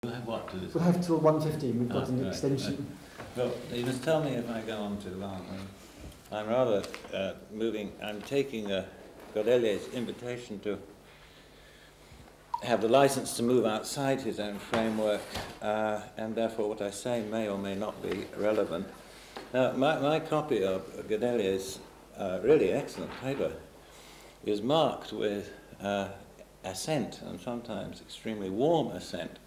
What to this? We'll have till 1:15. We've got an extension. Well, you must tell me if I go on too long. I'm rather moving. I'm taking Godellier's invitation to have the license to move outside his own framework, and therefore what I say may or may not be relevant. Now, my copy of Godellier's really excellent paper is marked with assent, and sometimes extremely warm assent,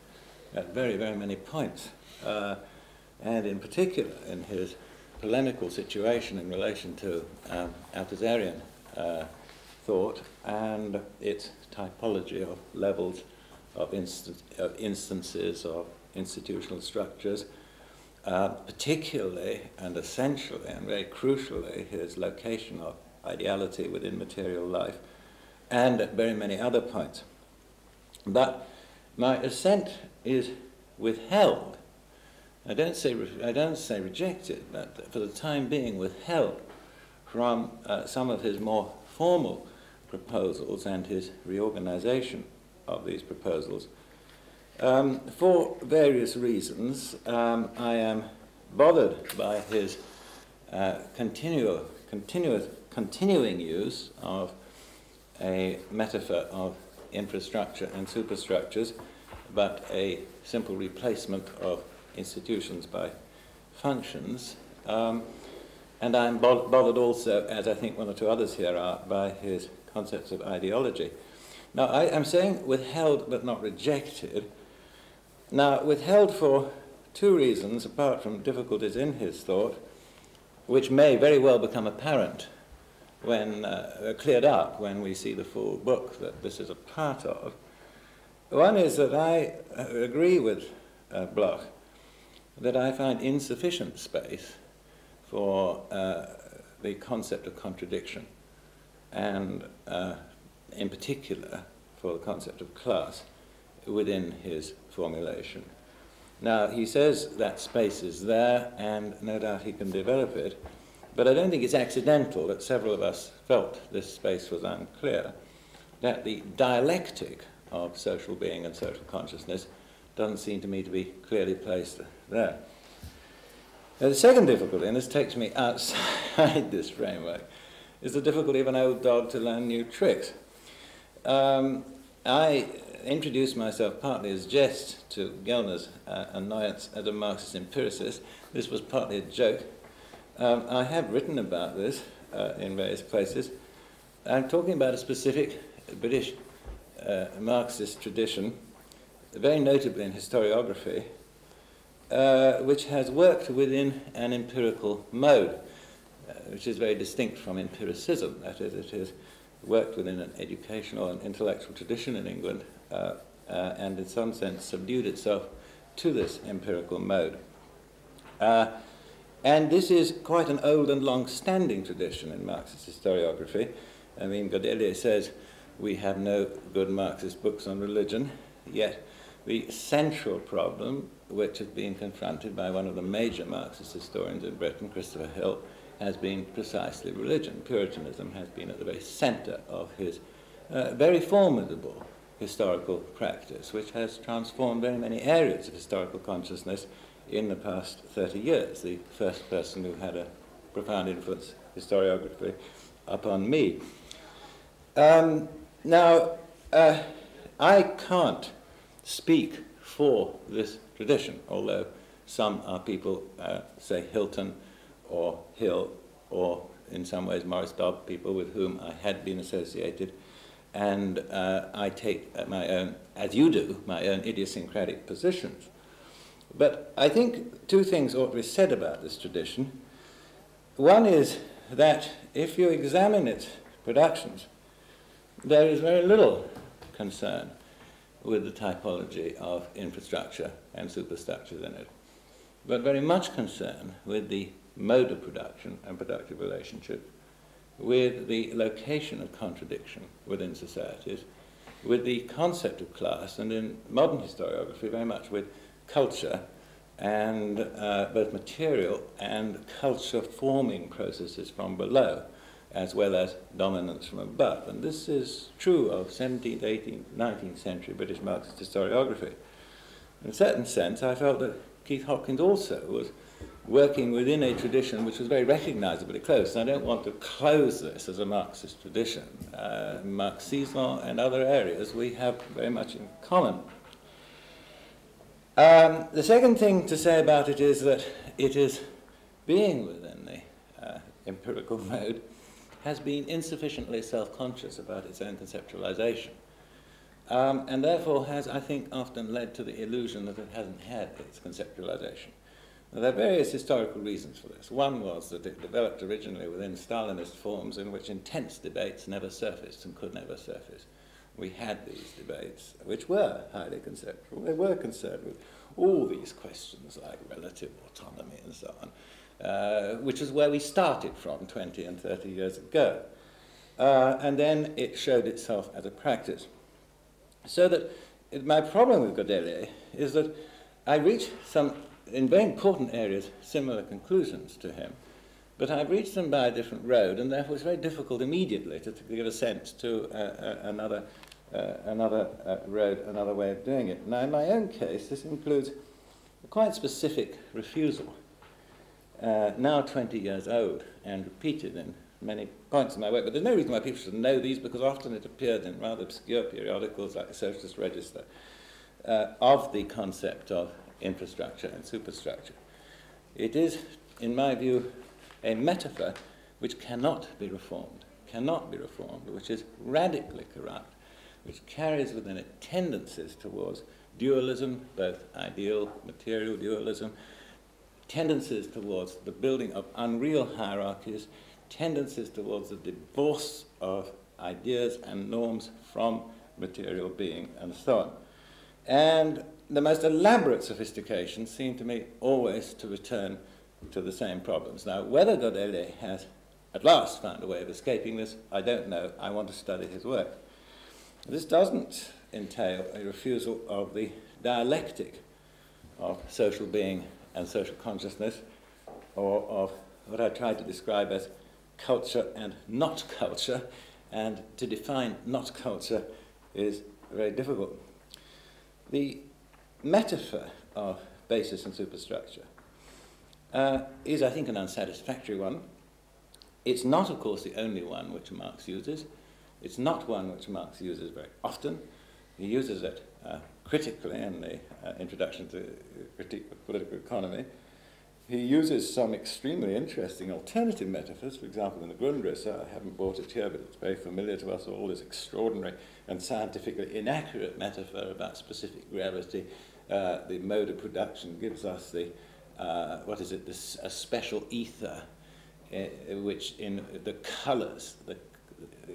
at very, very many points, and in particular in his polemical situation in relation to Althusserian thought and its typology of levels of instances of institutional structures, particularly and essentially and very crucially his location of ideality within material life, and at very many other points. But my assent is withheld. I don't say rejected, but for the time being withheld from some of his more formal proposals and his reorganization of these proposals. For various reasons, I am bothered by his continuing use of a metaphor of infrastructure and superstructures, but a simple replacement of institutions by functions. And I'm bothered also, as I think one or two others here are, by his concepts of ideology. Now, I'm saying withheld but not rejected. Now, withheld for two reasons, apart from difficulties in his thought, which may very well become apparent when cleared up when we see the full book that this is a part of. One is that I agree with Bloch that I find insufficient space for the concept of contradiction, and in particular for the concept of class within his formulation. Now, he says that space is there, and no doubt he can develop it, but I don't think it's accidental that several of us felt this space was unclear, that the dialectic of social being and social consciousness doesn't seem to me to be clearly placed there. Now, the second difficulty, and this takes me outside this framework, is the difficulty of an old dog to learn new tricks. I introduced myself partly as jest to Gellner's annoyance as a Marxist empiricist. This was partly a joke. I have written about this in various places. I'm talking about a specific British Marxist tradition, very notably in historiography, which has worked within an empirical mode, which is very distinct from empiricism. That is, it has worked within an educational and intellectual tradition in England, and in some sense subdued itself to this empirical mode. And this is quite an old and long-standing tradition in Marxist historiography. I mean, Godellier says we have no good Marxist books on religion, yet the central problem, which has been confronted by one of the major Marxist historians in Britain, Christopher Hill, has been precisely religion. Puritanism has been at the very center of his very formidable historical practice, which has transformed very many areas of historical consciousness in the past 30 years. The first person who had a profound influence historiography upon me. Now, I can't speak for this tradition, although some are people, say Hilton or Hill, or in some ways Morris Dobb, people with whom I had been associated, and I take my own, as you do, my own idiosyncratic positions. But I think two things ought to be said about this tradition. One is that if you examine its productions, there is very little concern with the typology of infrastructure and superstructures in it, but very much concern with the mode of production and productive relationship, with the location of contradiction within societies, with the concept of class, and in modern historiography very much with culture and both material and culture forming processes from below, as well as dominance from above. And this is true of 17th, 18th, 19th century British Marxist historiography. In a certain sense, I felt that Keith Hopkins also was working within a tradition which was very recognisably close. I don't want to close this as a Marxist tradition. Marxism and other areas we have very much in common. The second thing to say about it is that it is, being within the empirical mode, has been insufficiently self-conscious about its own conceptualization. And therefore has, I think, often led to the illusion that it hasn't had its conceptualization. Now, there are various historical reasons for this. One was that it developed originally within Stalinist forms in which intense debates never surfaced and could never surface. We had these debates, which were highly conceptual. They were concerned with all these questions like relative autonomy and so on, which is where we started from 20 and 30 years ago. And then it showed itself as a practice. So that my problem with Godelier is that I reach some, in very important areas, similar conclusions to him, but I've reached them by a different road, and therefore it's very difficult immediately to give assent to another road, another way of doing it. Now, in my own case, this includes a quite specific refusal, now 20 years old and repeated in many points in my work, but there's no reason why people should know these, because often it appeared in rather obscure periodicals like the Socialist Register, of the concept of infrastructure and superstructure. It is, in my view, a metaphor which cannot be reformed, which is radically corrupt, which carries within it tendencies towards dualism, both ideal, material dualism, tendencies towards the building of unreal hierarchies, tendencies towards the divorce of ideas and norms from material being, and so on. And the most elaborate sophistications seem to me always to return to the same problems. Now, whether Godelier has at last found a way of escaping this, I don't know. I want to study his work. This doesn't entail a refusal of the dialectic of social being and social consciousness, or of what I tried to describe as culture and not culture, and to define not culture is very difficult. The metaphor of basis and superstructure is, I think, an unsatisfactory one. It's not, of course, the only one which Marx uses. It's not one which Marx uses very often. He uses it critically in the Introduction to Critique of Political Economy. He uses some extremely interesting alternative metaphors. For example, in the Grundriss, I haven't brought it here, but it's very familiar to us all, this extraordinary and scientifically inaccurate metaphor about specific gravity. The mode of production gives us the, a special ether, which in the colours,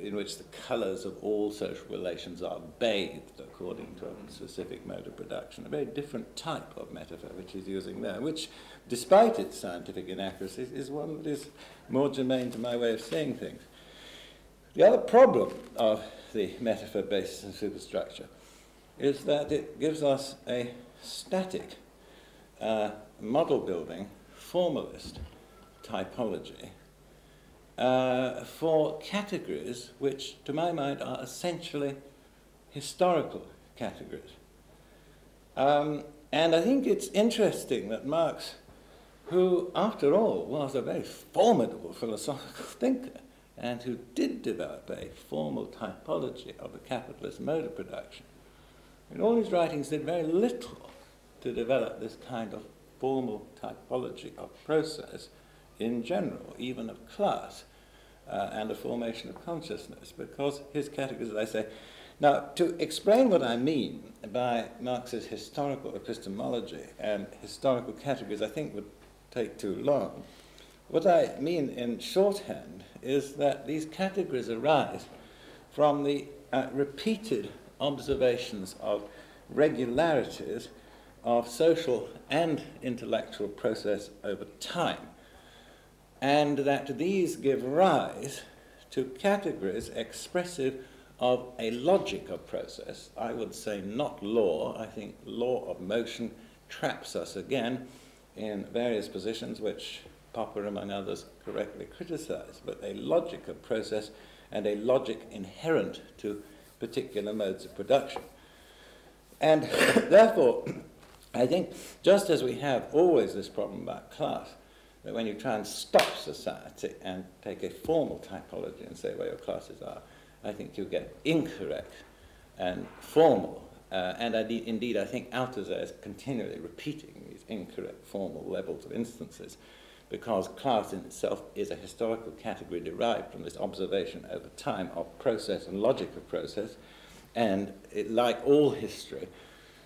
in which the colours of all social relations are bathed according to a specific mode of production. A very different type of metaphor which he's using there, which, despite its scientific inaccuracies, is one that is more germane to my way of seeing things. The other problem of the metaphor basis and superstructure is that it gives us a static, model-building, formalist typology for categories which, to my mind, are essentially historical categories. And I think it's interesting that Marx, who, after all, was a very formidable philosophical thinker, and who did develop a formal typology of the capitalist mode of production, in all his writings did very little to develop this kind of formal typology of process in general, even of class, and the formation of consciousness, because his categories, as I say. Now, to explain what I mean by Marx's historical epistemology and historical categories, I think would take too long. What I mean in shorthand is that these categories arise from the repeated observations of regularities of social and intellectual process over time, and that these give rise to categories expressive of a logic of process. I would say not law. I think law of motion traps us again in various positions which Popper, among others, correctly criticize, but a logic of process and a logic inherent to particular modes of production. And therefore, I think just as we have always this problem about class, that when you try and stop society and take a formal typology and say where your classes are, I think you get incorrect and formal. And indeed, I think Althusser is continually repeating these incorrect formal levels of instances, because class in itself is a historical category derived from this observation over time of process and logic of process, and it, like all history,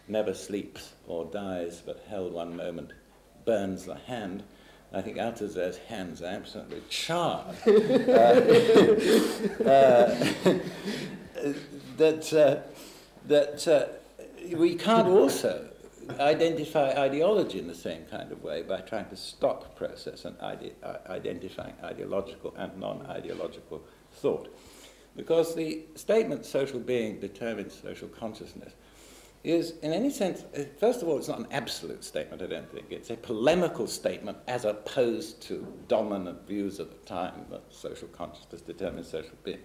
never sleeps or dies, but held one moment burns the hand. I think Althusser's hands are absolutely charred. We can't also identify ideology in the same kind of way by trying to stop process and identifying ideological and non-ideological thought. Because the statement social being determines social consciousness is, in any sense, first of all, it's not an absolute statement, I don't think. It's a polemical statement as opposed to dominant views at the time that social consciousness determines social being.